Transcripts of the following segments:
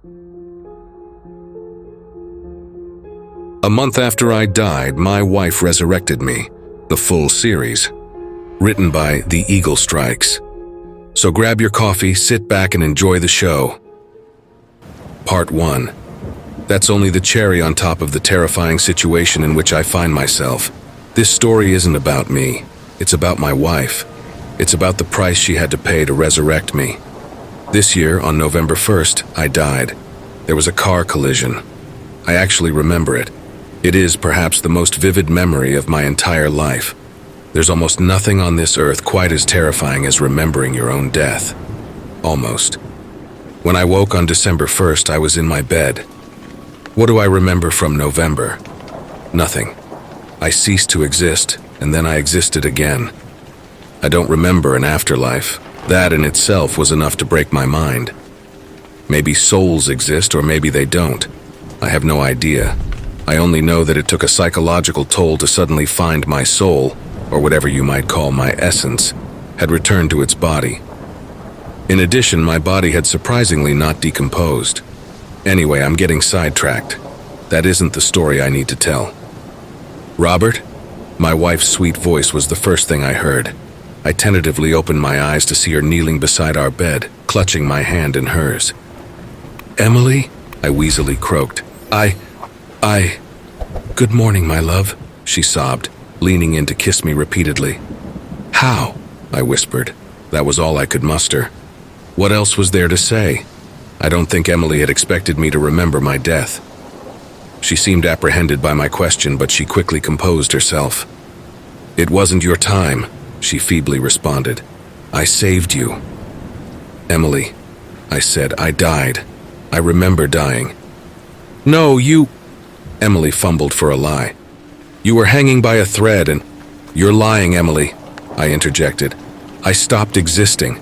A month after I died, my wife resurrected me, the full series, written by Theeaglestrikes. So grab your coffee, sit back, and enjoy the show. Part 1. That's only the cherry on top of the terrifying situation in which I find myself. This story isn't about me. It's about my wife. It's about the price she had to pay to resurrect me. This year, on November 1st, I died. There was a car collision. I actually remember it. It is perhaps the most vivid memory of my entire life. There's almost nothing on this earth quite as terrifying as remembering your own death. Almost. When I woke on December 1st, I was in my bed. What do I remember from November? Nothing. I ceased to exist, and then I existed again. I don't remember an afterlife. That in itself was enough to break my mind. Maybe souls exist, or maybe they don't. I have no idea. I only know that it took a psychological toll to suddenly find my soul, or whatever you might call my essence, had returned to its body. In addition, my body had surprisingly not decomposed. Anyway, I'm getting sidetracked. That isn't the story I need to tell. Robert? My wife's sweet voice was the first thing I heard. I tentatively opened my eyes to see her kneeling beside our bed, clutching my hand in hers. Emily? I wheezily croaked. Good morning, my love, she sobbed, leaning in to kiss me repeatedly. How? I whispered. That was all I could muster. What else was there to say? I don't think Emily had expected me to remember my death. She seemed apprehended by my question, but she quickly composed herself. It wasn't your time, she feebly responded. I saved you. Emily, I said, I died. I remember dying. No, you... Emily fumbled for a lie. You were hanging by a thread and... You're lying, Emily, I interjected. I stopped existing.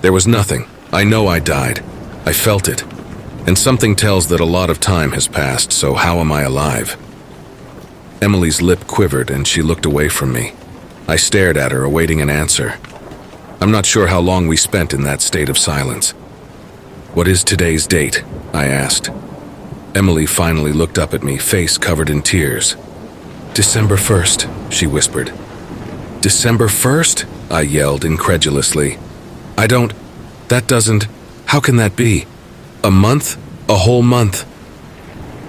There was nothing. I know I died. I felt it. And something tells that a lot of time has passed, so how am I alive? Emily's lip quivered and she looked away from me. I stared at her, awaiting an answer. I'm not sure how long we spent in that state of silence. What is today's date? I asked. Emily finally looked up at me, face covered in tears. December 1st, she whispered. December 1st? I yelled incredulously. That doesn't... How can that be? A month? A whole month?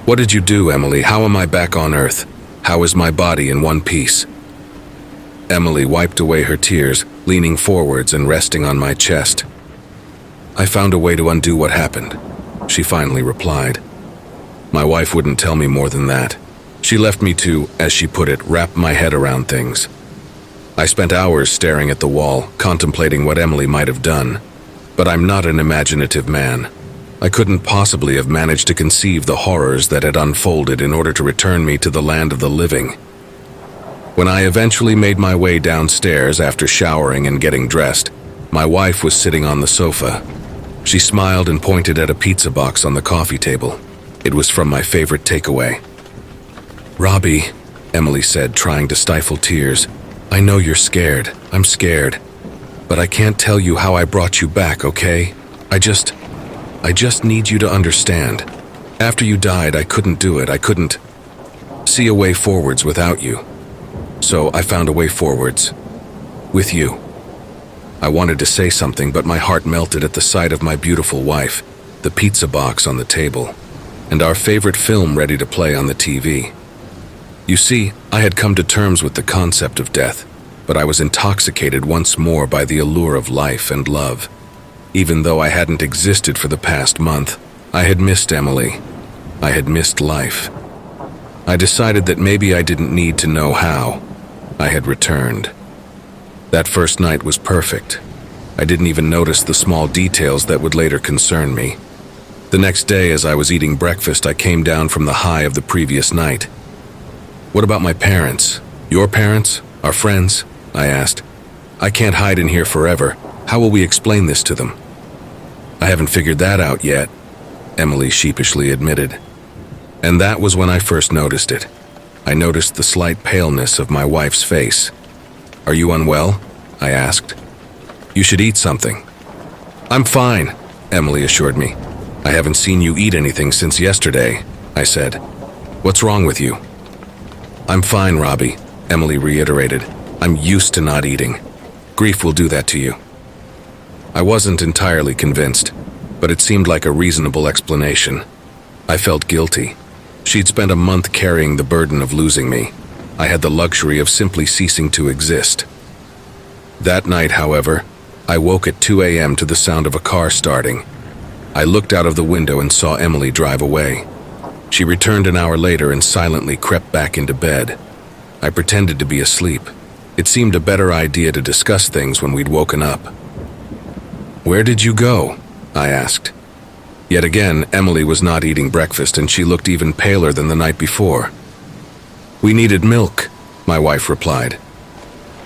What did you do, Emily? How am I back on Earth? How is my body in one piece? Emily wiped away her tears, leaning forwards and resting on my chest. I found a way to undo what happened, she finally replied. My wife wouldn't tell me more than that. She left me to, as she put it, wrap my head around things. I spent hours staring at the wall, contemplating what Emily might have done. But I'm not an imaginative man. I couldn't possibly have managed to conceive the horrors that had unfolded in order to return me to the land of the living. When I eventually made my way downstairs after showering and getting dressed, my wife was sitting on the sofa. She smiled and pointed at a pizza box on the coffee table. It was from my favorite takeaway. Robbie, Emily said, trying to stifle tears, I know you're scared. I'm scared. But I can't tell you how I brought you back, okay? I just need you to understand. After you died, I couldn't do it. I couldn't see a way forwards without you. So I found a way forwards. With you. I wanted to say something, but my heart melted at the sight of my beautiful wife, the pizza box on the table, and our favorite film ready to play on the TV. You see, I had come to terms with the concept of death, but I was intoxicated once more by the allure of life and love. Even though I hadn't existed for the past month, I had missed Emily. I had missed life. I decided that maybe I didn't need to know how. I had returned. That first night was perfect. I didn't even notice the small details that would later concern me. The next day, as I was eating breakfast, I came down from the high of the previous night. What about my parents? Your parents? Our friends? I asked. I can't hide in here forever. How will we explain this to them? I haven't figured that out yet, Emily sheepishly admitted. And that was when I first noticed it. I noticed the slight paleness of my wife's face. Are you unwell? I asked. You should eat something. I'm fine, Emily assured me. I haven't seen you eat anything since yesterday, I said. What's wrong with you? I'm fine, Robbie, Emily reiterated. I'm used to not eating. Grief will do that to you. I wasn't entirely convinced, but it seemed like a reasonable explanation. I felt guilty. She'd spent a month carrying the burden of losing me. I had the luxury of simply ceasing to exist. That night, however, I woke at 2 a.m. to the sound of a car starting. I looked out of the window and saw Emily drive away. She returned an hour later and silently crept back into bed. I pretended to be asleep. It seemed a better idea to discuss things when we'd woken up. Where did you go? I asked. Yet again, Emily was not eating breakfast and she looked even paler than the night before. We needed milk, my wife replied.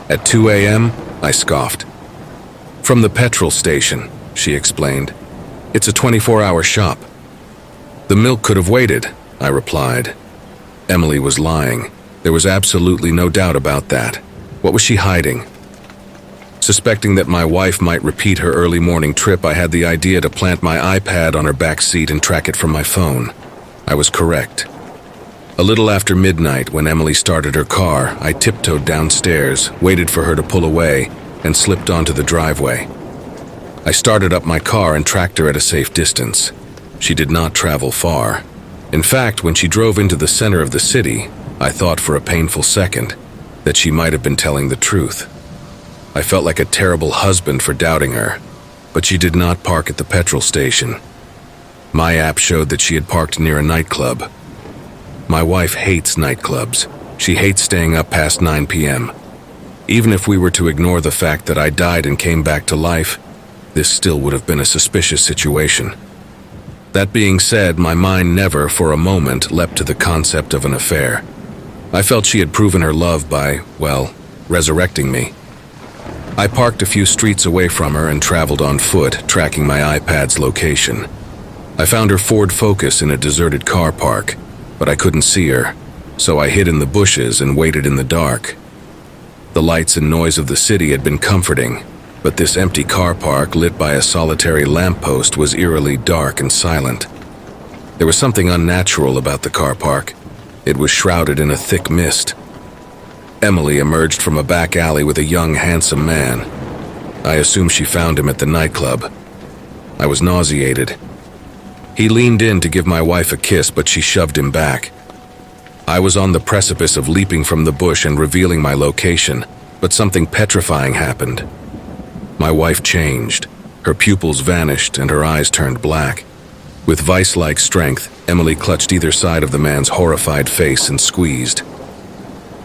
At 2 a.m., I scoffed. From the petrol station, she explained. It's a 24-hour shop. The milk could have waited, I replied. Emily was lying. There was absolutely no doubt about that. What was she hiding? Suspecting that my wife might repeat her early morning trip, I had the idea to plant my iPad on her back seat and track it from my phone. I was correct. A little after midnight, when Emily started her car, I tiptoed downstairs, waited for her to pull away, and slipped onto the driveway. I started up my car and tracked her at a safe distance. She did not travel far. In fact, when she drove into the center of the city, I thought for a painful second that she might have been telling the truth. I felt like a terrible husband for doubting her, but she did not park at the petrol station. My app showed that she had parked near a nightclub. My wife hates nightclubs. She hates staying up past 9 p.m. Even if we were to ignore the fact that I died and came back to life, this still would have been a suspicious situation. That being said, my mind never for a moment leapt to the concept of an affair. I felt she had proven her love by, well, resurrecting me. I parked a few streets away from her and traveled on foot, tracking my iPad's location. I found her Ford Focus in a deserted car park, but I couldn't see her, so I hid in the bushes and waited in the dark. The lights and noise of the city had been comforting, but this empty car park lit by a solitary lamppost was eerily dark and silent. There was something unnatural about the car park. It was shrouded in a thick mist. Emily emerged from a back alley with a young, handsome man. I assumed she found him at the nightclub. I was nauseated. He leaned in to give my wife a kiss, but she shoved him back. I was on the precipice of leaping from the bush and revealing my location, but something petrifying happened. My wife changed. Her pupils vanished and her eyes turned black. With vice-like strength, Emily clutched either side of the man's horrified face and squeezed.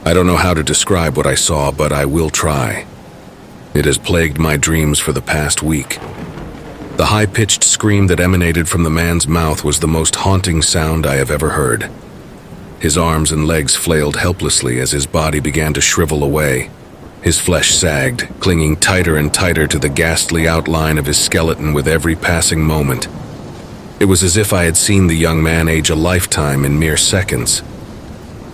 I don't know how to describe what I saw, but I will try. It has plagued my dreams for the past week. The high-pitched scream that emanated from the man's mouth was the most haunting sound I have ever heard. His arms and legs flailed helplessly as his body began to shrivel away. His flesh sagged, clinging tighter and tighter to the ghastly outline of his skeleton with every passing moment. It was as if I had seen the young man age a lifetime in mere seconds.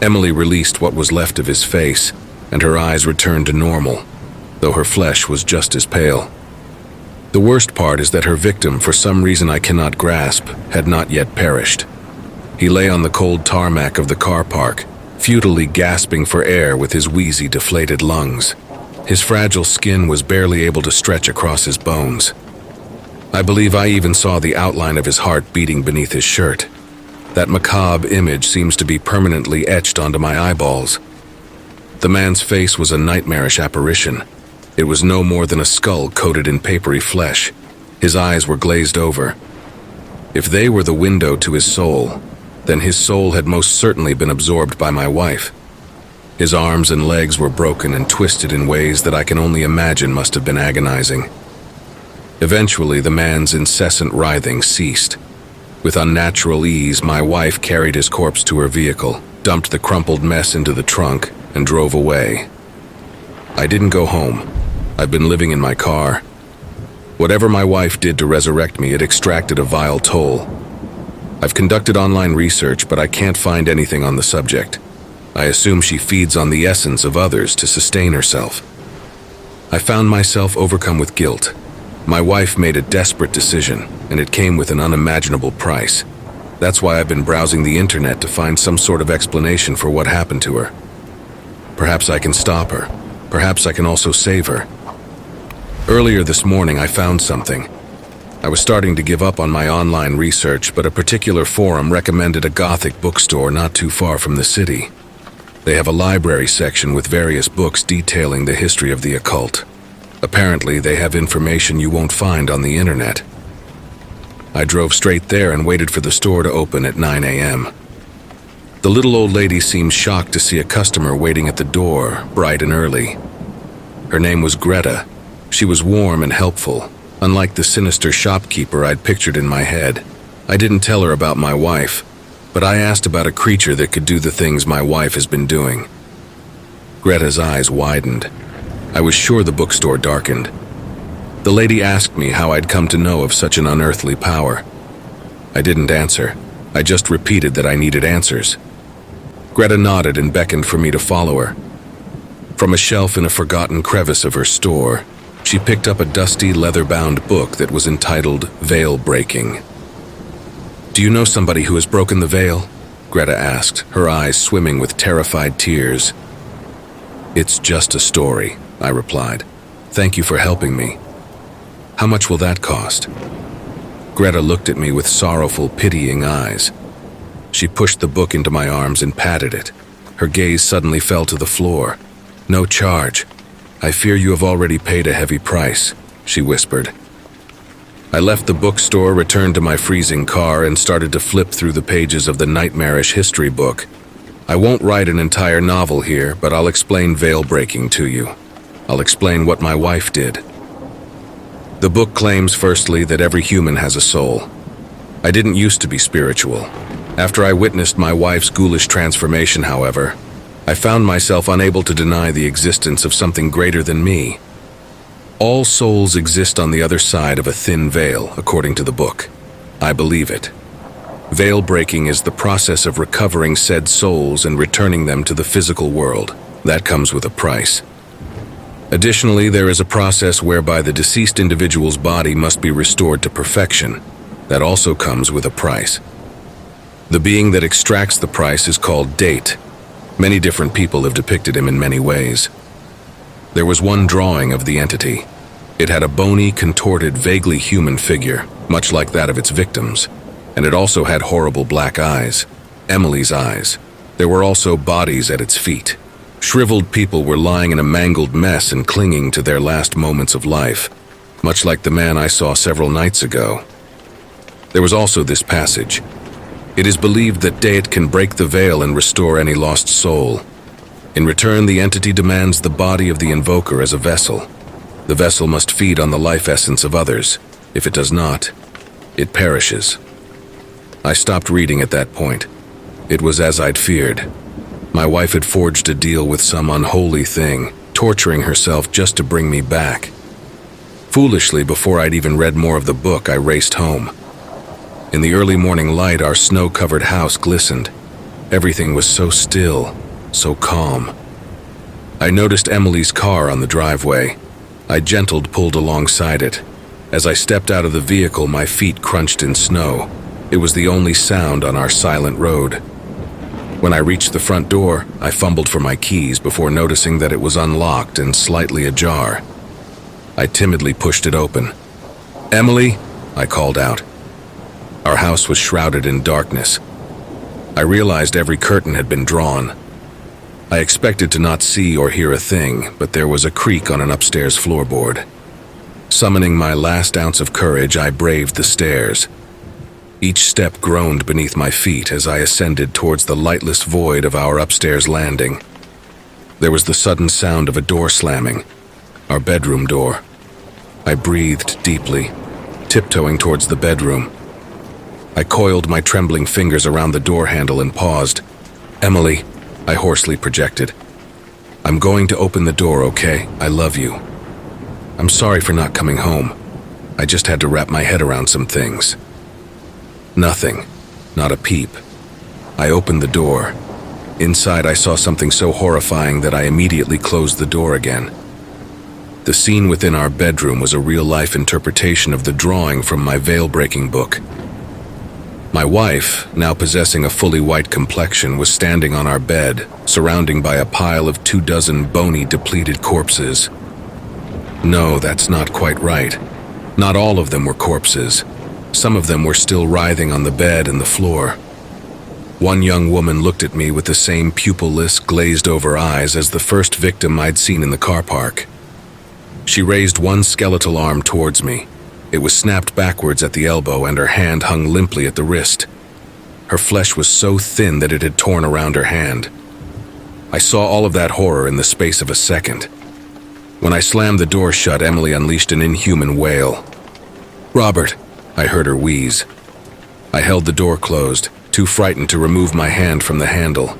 Emily released what was left of his face, and her eyes returned to normal, though her flesh was just as pale. The worst part is that her victim, for some reason I cannot grasp, had not yet perished. He lay on the cold tarmac of the car park, futilely gasping for air with his wheezy, deflated lungs. His fragile skin was barely able to stretch across his bones. I believe I even saw the outline of his heart beating beneath his shirt. That macabre image seems to be permanently etched onto my eyeballs. The man's face was a nightmarish apparition. It was no more than a skull coated in papery flesh. His eyes were glazed over. If they were the window to his soul, then his soul had most certainly been absorbed by my wife. His arms and legs were broken and twisted in ways that I can only imagine must have been agonizing. Eventually, the man's incessant writhing ceased. With unnatural ease, my wife carried his corpse to her vehicle, dumped the crumpled mess into the trunk, and drove away. I didn't go home. I've been living in my car. Whatever my wife did to resurrect me, it extracted a vile toll. I've conducted online research, but I can't find anything on the subject. I assume she feeds on the essence of others to sustain herself. I found myself overcome with guilt. My wife made a desperate decision, and it came with an unimaginable price. That's why I've been browsing the internet to find some sort of explanation for what happened to her. Perhaps I can stop her. Perhaps I can also save her. Earlier this morning, I found something. I was starting to give up on my online research, but a particular forum recommended a Gothic bookstore not too far from the city. They have a library section with various books detailing the history of the occult. Apparently, they have information you won't find on the internet. I drove straight there and waited for the store to open at 9 a.m. The little old lady seemed shocked to see a customer waiting at the door, bright and early. Her name was Greta. She was warm and helpful, unlike the sinister shopkeeper I'd pictured in my head. I didn't tell her about my wife, but I asked about a creature that could do the things my wife has been doing. Greta's eyes widened. I was sure the bookstore darkened. The lady asked me how I'd come to know of such an unearthly power. I didn't answer. I just repeated that I needed answers. Greta nodded and beckoned for me to follow her. From a shelf in a forgotten crevice of her store, she picked up a dusty, leather-bound book that was entitled Veil Breaking. "Do you know somebody who has broken the veil?" Greta asked, her eyes swimming with terrified tears. "It's just a story," I replied. "Thank you for helping me. How much will that cost?" Greta looked at me with sorrowful, pitying eyes. She pushed the book into my arms and patted it. Her gaze suddenly fell to the floor. "No charge. I fear you have already paid a heavy price," she whispered. I left the bookstore, returned to my freezing car, and started to flip through the pages of the nightmarish history book. I won't write an entire novel here, but I'll explain veil breaking to you. I'll explain what my wife did. The book claims, firstly, that every human has a soul. I didn't used to be spiritual. After I witnessed my wife's ghoulish transformation, however, I found myself unable to deny the existence of something greater than me. All souls exist on the other side of a thin veil, according to the book. I believe it. Veil breaking is the process of recovering said souls and returning them to the physical world. That comes with a price. Additionally, there is a process whereby the deceased individual's body must be restored to perfection. That also comes with a price. The being that extracts the price is called Date. Many different people have depicted him in many ways. There was one drawing of the entity. It had a bony, contorted, vaguely human figure, much like that of its victims, and it also had horrible black eyes, Emily's eyes. There were also bodies at its feet. Shriveled people were lying in a mangled mess and clinging to their last moments of life, much like the man I saw several nights ago. There was also this passage. It is believed that Date can break the veil and restore any lost soul. In return, the entity demands the body of the invoker as a vessel. The vessel must feed on the life essence of others. If it does not, it perishes. I stopped reading at that point. It was as I'd feared. My wife had forged a deal with some unholy thing, torturing herself just to bring me back. Foolishly, before I'd even read more of the book, I raced home. In the early morning light, our snow-covered house glistened. Everything was so still, so calm. I noticed Emily's car on the driveway. I gentled pulled alongside it. As I stepped out of the vehicle, my feet crunched in snow. It was the only sound on our silent road. When I reached the front door, I fumbled for my keys before noticing that it was unlocked and slightly ajar. I timidly pushed it open. "Emily," I called out. Our house was shrouded in darkness. I realized every curtain had been drawn. I expected to not see or hear a thing, but there was a creak on an upstairs floorboard. Summoning my last ounce of courage, I braved the stairs. Each step groaned beneath my feet as I ascended towards the lightless void of our upstairs landing. There was the sudden sound of a door slamming, our bedroom door. I breathed deeply, tiptoeing towards the bedroom. I coiled my trembling fingers around the door handle and paused. "Emily," I hoarsely projected. "I'm going to open the door, okay? I love you. I'm sorry for not coming home. I just had to wrap my head around some things." Nothing. Not a peep. I opened the door. Inside, I saw something so horrifying that I immediately closed the door again. The scene within our bedroom was a real-life interpretation of the drawing from my veil-breaking book. My wife, now possessing a fully white complexion, was standing on our bed, surrounded by a pile of 24 bony, depleted corpses. No, that's not quite right. Not all of them were corpses. Some of them were still writhing on the bed and the floor. One young woman looked at me with the same pupil-less, glazed-over eyes as the first victim I'd seen in the car park. She raised one skeletal arm towards me. It was snapped backwards at the elbow and her hand hung limply at the wrist. Her flesh was so thin that it had torn around her hand. I saw all of that horror in the space of a second. When I slammed the door shut, Emily unleashed an inhuman wail. "Robert," I heard her wheeze. I held the door closed, too frightened to remove my hand from the handle.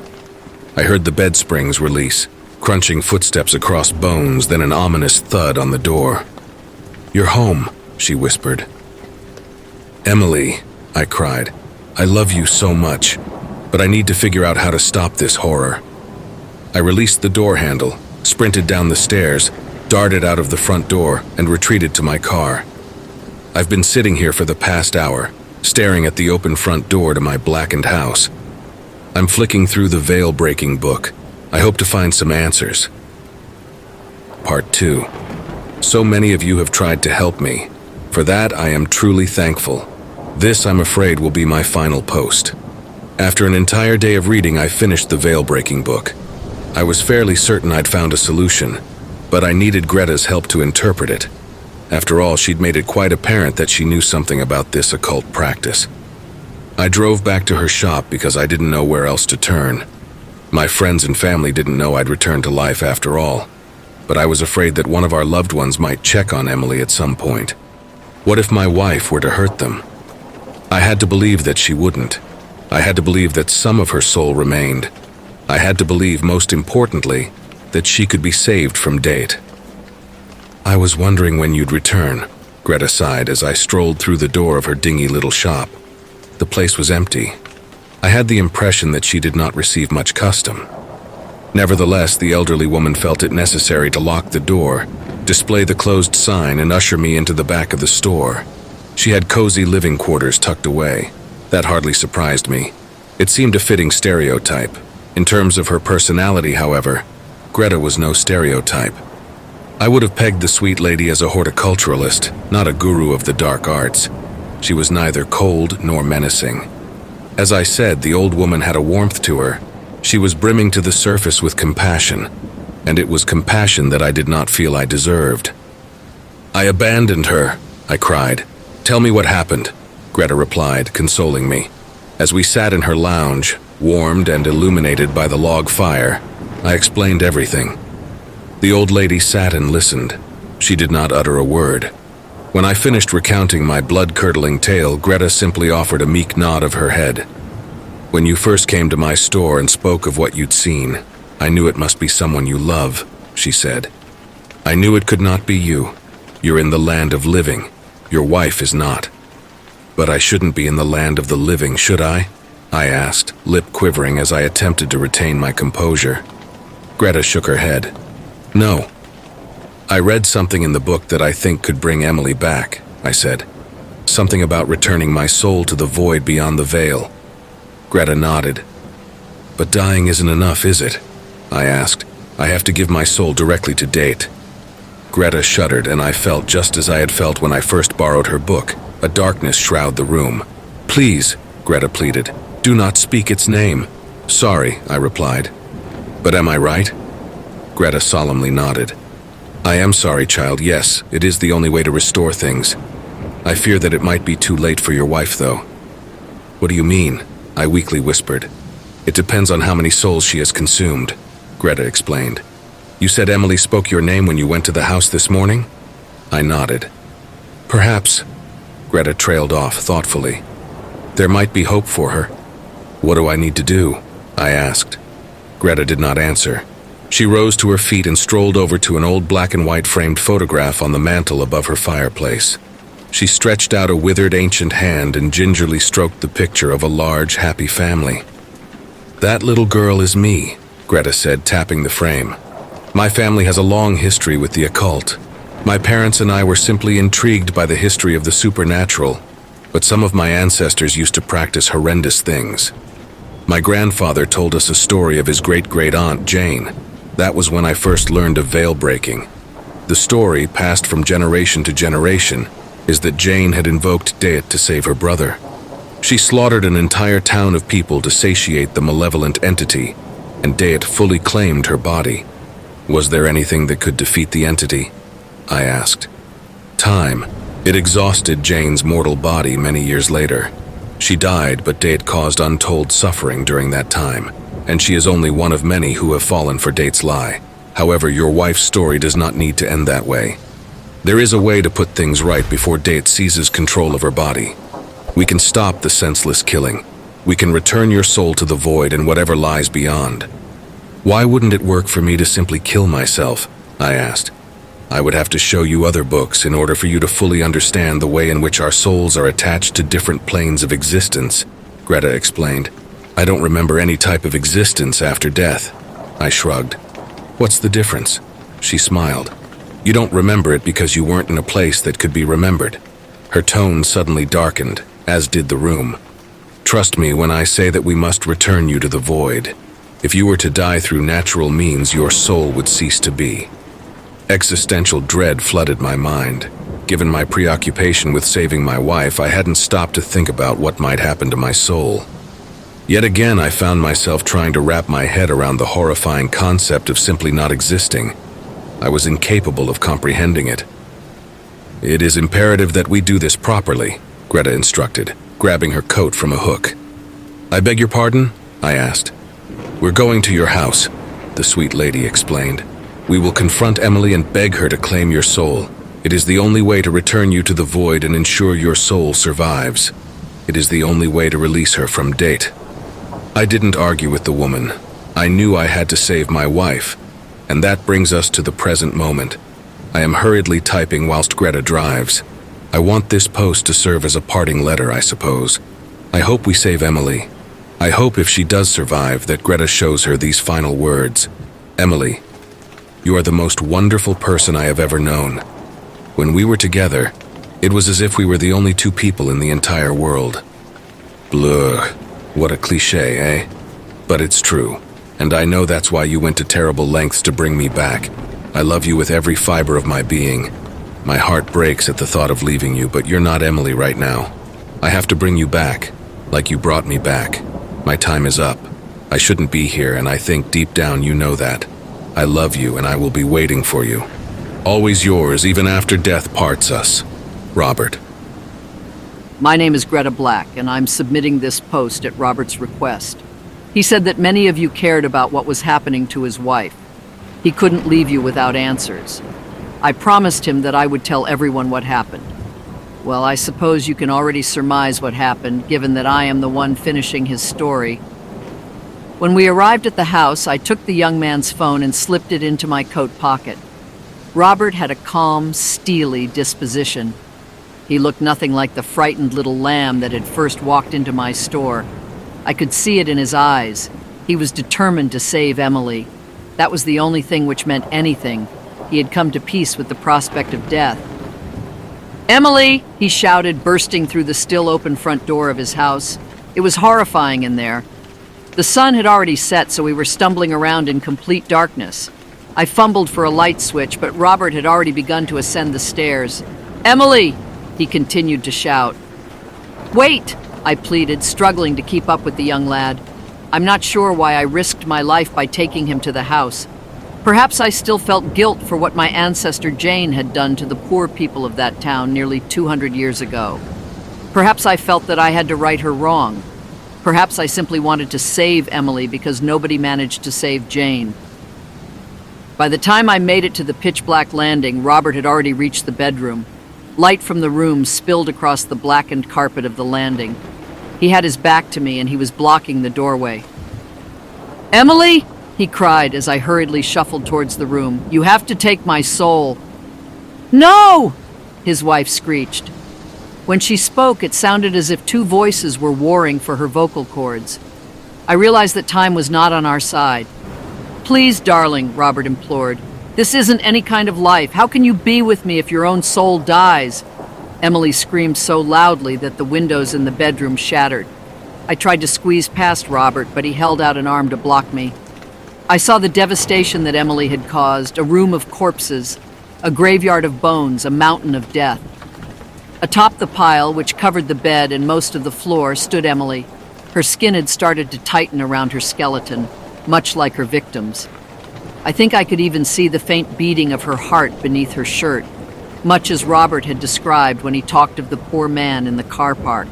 I heard the bed springs release, crunching footsteps across bones, then an ominous thud on the door. "You're home," she whispered. "Emily," I cried, "I love you so much, but I need to figure out how to stop this horror." I released the door handle, sprinted down the stairs, darted out of the front door, and retreated to my car. I've been sitting here for the past hour, staring at the open front door to my blackened house. I'm flicking through the veil-breaking book. I hope to find some answers. Part 2. So many of you have tried to help me. For that, I am truly thankful. This, I'm afraid, will be my final post. After an entire day of reading, I finished the veil-breaking book. I was fairly certain I'd found a solution, but I needed Greta's help to interpret it. After all, she'd made it quite apparent that she knew something about this occult practice. I drove back to her shop because I didn't know where else to turn. My friends and family didn't know I'd returned to life after all, but I was afraid that one of our loved ones might check on Emily at some point. What if my wife were to hurt them? I had to believe that she wouldn't. I had to believe that some of her soul remained. I had to believe, most importantly, that she could be saved from Date. "I was wondering when you'd return," Greta sighed as I strolled through the door of her dingy little shop. The place was empty. I had the impression that she did not receive much custom. Nevertheless, the elderly woman felt it necessary to lock the door, display the closed sign, and usher me into the back of the store. She had cozy living quarters tucked away. That hardly surprised me. It seemed a fitting stereotype. In terms of her personality, however, Greta was no stereotype. I would have pegged the sweet lady as a horticulturalist, not a guru of the dark arts. She was neither cold nor menacing. As I said, the old woman had a warmth to her. She was brimming to the surface with compassion, and it was compassion that I did not feel I deserved. "I abandoned her," I cried. "Tell me what happened," Greta replied, consoling me. As we sat in her lounge, warmed and illuminated by the log fire, I explained everything. The old lady sat and listened. She did not utter a word. When I finished recounting my blood-curdling tale, Greta simply offered a meek nod of her head. "When you first came to my store and spoke of what you'd seen, I knew it must be someone you love," she said. "I knew it could not be you. You're in the land of living. Your wife is not." "But I shouldn't be in the land of the living, should I?" I asked, lip quivering as I attempted to retain my composure. Greta shook her head. "No. I read something in the book that I think could bring Emily back," I said. "Something about returning my soul to the void beyond the veil." Greta nodded. "But dying isn't enough, is it?" I asked. "I have to give my soul directly to Date." Greta shuddered, and I felt just as I had felt when I first borrowed her book, a darkness shroud the room. "Please," Greta pleaded, "do not speak its name." "Sorry," I replied. "But am I right?" Greta solemnly nodded. "I am sorry, child. Yes, it is the only way to restore things. I fear that it might be too late for your wife, though." "What do you mean?" I weakly whispered. "It depends on how many souls she has consumed," Greta explained. "You said Emily spoke your name when you went to the house this morning?" I nodded. "Perhaps," Greta trailed off thoughtfully. "There might be hope for her." "What do I need to do?" I asked. Greta did not answer. She rose to her feet and strolled over to an old black and white framed photograph on the mantel above her fireplace. She stretched out a withered ancient hand and gingerly stroked the picture of a large, happy family. "That little girl is me," Greta said, tapping the frame. "My family has a long history with the occult. My parents and I were simply intrigued by the history of the supernatural, but some of my ancestors used to practice horrendous things. My grandfather told us a story of his great-great-aunt, Jane. That was when I first learned of veil breaking. The story, passed from generation to generation, is that Jane had invoked Deet to save her brother. She slaughtered an entire town of people to satiate the malevolent entity, and Deet fully claimed her body. Was there anything that could defeat the entity? I asked. Time. It exhausted Jane's mortal body many years later. She died, but Deet caused untold suffering during that time, and she is only one of many who have fallen for Deet's lie. However, your wife's story does not need to end that way. There is a way to put things right before Deet seizes control of her body. We can stop the senseless killing. We can return your soul to the void and whatever lies beyond. Why wouldn't it work for me to simply kill myself? I asked. I would have to show you other books in order for you to fully understand the way in which our souls are attached to different planes of existence, Greta explained. I don't remember any type of existence after death. I shrugged. What's the difference? She smiled. You don't remember it because you weren't in a place that could be remembered. Her tone suddenly darkened, as did the room. Trust me when I say that we must return you to the void. If you were to die through natural means, your soul would cease to be. Existential dread flooded my mind. Given my preoccupation with saving my wife, I hadn't stopped to think about what might happen to my soul. Yet again, I found myself trying to wrap my head around the horrifying concept of simply not existing. I was incapable of comprehending it. It is imperative that we do this properly, Greta instructed, grabbing her coat from a hook. I beg your pardon? I asked. We're going to your house, the sweet lady explained. We will confront Emily and beg her to claim your soul. It is the only way to return you to the void and ensure your soul survives. It is the only way to release her from Deet. I didn't argue with the woman. I knew I had to save my wife, and that brings us to the present moment. I am hurriedly typing whilst Greta drives. I want this post to serve as a parting letter, I suppose. I hope we save Emily. I hope if she does survive that Greta shows her these final words. Emily, you are the most wonderful person I have ever known. When we were together, it was as if we were the only two people in the entire world. Blur. What a cliché, eh? But it's true, and I know that's why you went to terrible lengths to bring me back. I love you with every fiber of my being. My heart breaks at the thought of leaving you, but you're not Emily right now. I have to bring you back, like you brought me back. My time is up. I shouldn't be here, and I think deep down you know that. I love you, and I will be waiting for you. Always yours, even after death parts us. Robert. My name is Greta Black, and I'm submitting this post at Robert's request. He said that many of you cared about what was happening to his wife. He couldn't leave you without answers. I promised him that I would tell everyone what happened. Well, I suppose you can already surmise what happened, given that I am the one finishing his story. When we arrived at the house, I took the young man's phone and slipped it into my coat pocket. Robert had a calm, steely disposition. He looked nothing like the frightened little lamb that had first walked into my store. I could see it in his eyes. He was determined to save Emily. That was the only thing which meant anything. He had come to peace with the prospect of death. "Emily!" he shouted, bursting through the still open front door of his house. It was horrifying in there. The sun had already set, so we were stumbling around in complete darkness. I fumbled for a light switch, but Robert had already begun to ascend the stairs. "Emily!" he continued to shout. "Wait!" I pleaded, struggling to keep up with the young lad. I'm not sure why I risked my life by taking him to the house. Perhaps I still felt guilt for what my ancestor Jane had done to the poor people of that town nearly 200 years ago. Perhaps I felt that I had to right her wrong. Perhaps I simply wanted to save Emily because nobody managed to save Jane. By the time I made it to the pitch-black landing, Robert had already reached the bedroom. Light from the room spilled across the blackened carpet of the landing. He had his back to me and he was blocking the doorway. "Emily!" he cried as I hurriedly shuffled towards the room. "You have to take my soul." "No!" his wife screeched. When she spoke, it sounded as if two voices were warring for her vocal cords. I realized that time was not on our side. "Please, darling," Robert implored. This isn't any kind of life. How can you be with me if your own soul dies? Emily screamed so loudly that the windows in the bedroom shattered. I tried to squeeze past Robert, but he held out an arm to block me. I saw the devastation that Emily had caused, a room of corpses, a graveyard of bones, a mountain of death. Atop the pile, which covered the bed and most of the floor, stood Emily. Her skin had started to tighten around her skeleton, much like her victims. I think I could even see the faint beating of her heart beneath her shirt, much as Robert had described when he talked of the poor man in the car park.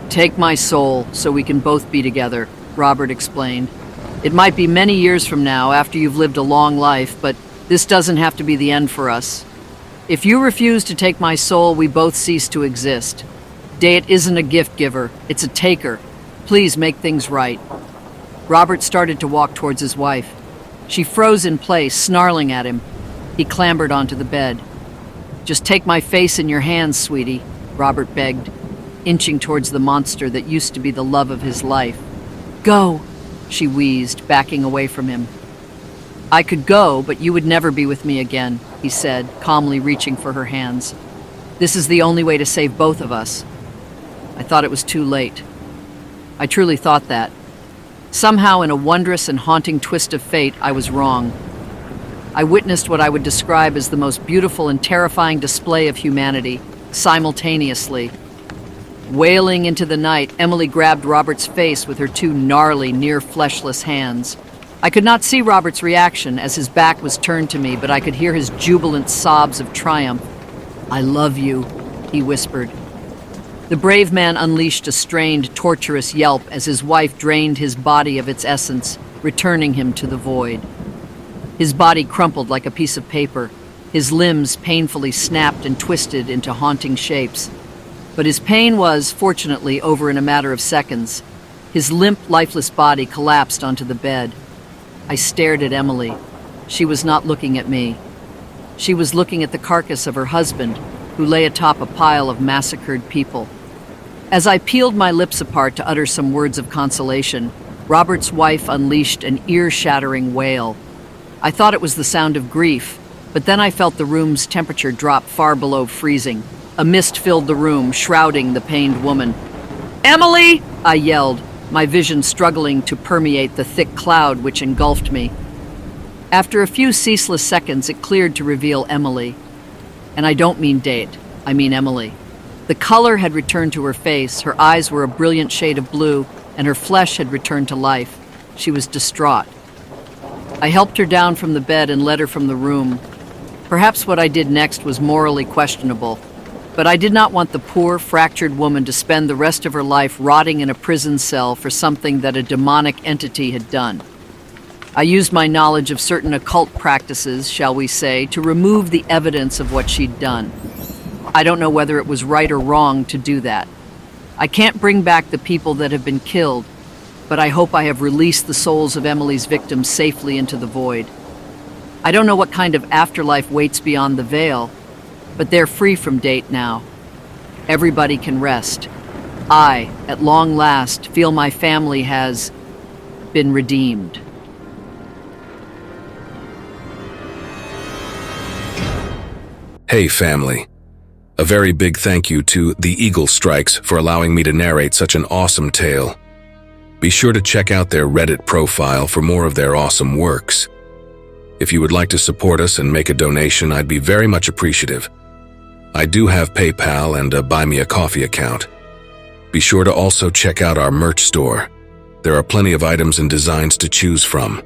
"Take my soul so we can both be together," Robert explained. "It might be many years from now after you've lived a long life, but this doesn't have to be the end for us. If you refuse to take my soul, we both cease to exist. Date isn't a gift giver, it's a taker. Please make things right." Robert started to walk towards his wife. She froze in place, snarling at him. He clambered onto the bed. "Just take my face in your hands, sweetie," Robert begged, inching towards the monster that used to be the love of his life. "Go," she wheezed, backing away from him. "I could go, but you would never be with me again," he said, calmly reaching for her hands. "This is the only way to save both of us." I thought it was too late. I truly thought that. Somehow, in a wondrous and haunting twist of fate, I was wrong. I witnessed what I would describe as the most beautiful and terrifying display of humanity, simultaneously. Wailing into the night, Emily grabbed Robert's face with her two gnarly, near-fleshless hands. I could not see Robert's reaction as his back was turned to me, but I could hear his jubilant sobs of triumph. "I love you," he whispered. The brave man unleashed a strained, torturous yelp as his wife drained his body of its essence, returning him to the void. His body crumpled like a piece of paper. His limbs painfully snapped and twisted into haunting shapes. But his pain was, fortunately, over in a matter of seconds. His limp, lifeless body collapsed onto the bed. I stared at Emily. She was not looking at me. She was looking at the carcass of her husband, who lay atop a pile of massacred people. As I peeled my lips apart to utter some words of consolation, Robert's wife unleashed an ear-shattering wail. I thought it was the sound of grief, but then I felt the room's temperature drop far below freezing. A mist filled the room, shrouding the pained woman. "Emily!" I yelled, my vision struggling to permeate the thick cloud which engulfed me. After a few ceaseless seconds, it cleared to reveal Emily. And I don't mean Date, I mean Emily. The color had returned to her face, her eyes were a brilliant shade of blue, and her flesh had returned to life. She was distraught. I helped her down from the bed and led her from the room. Perhaps what I did next was morally questionable, but I did not want the poor, fractured woman to spend the rest of her life rotting in a prison cell for something that a demonic entity had done. I used my knowledge of certain occult practices, shall we say, to remove the evidence of what she'd done. I don't know whether it was right or wrong to do that. I can't bring back the people that have been killed, but I hope I have released the souls of Emily's victims safely into the void. I don't know what kind of afterlife waits beyond the veil, but they're free from Date now. Everybody can rest. I, at long last, feel my family has been redeemed. Hey family. A very big thank you to Theeaglestrikes for allowing me to narrate such an awesome tale. Be sure to check out their Reddit profile for more of their awesome works. If you would like to support us and make a donation, I'd be very much appreciative. I do have PayPal and a Buy Me a Coffee account. Be sure to also check out our merch store. There are plenty of items and designs to choose from.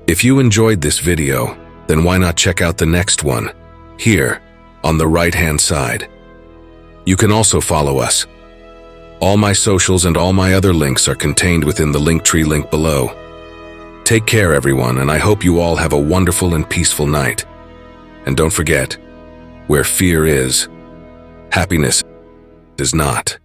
If you enjoyed this video, then why not check out the next one, here, on the right-hand side. You can also follow us. All my socials and all my other links are contained within the Linktree link below. Take care, everyone, and I hope you all have a wonderful and peaceful night. And don't forget, where fear is, happiness is not.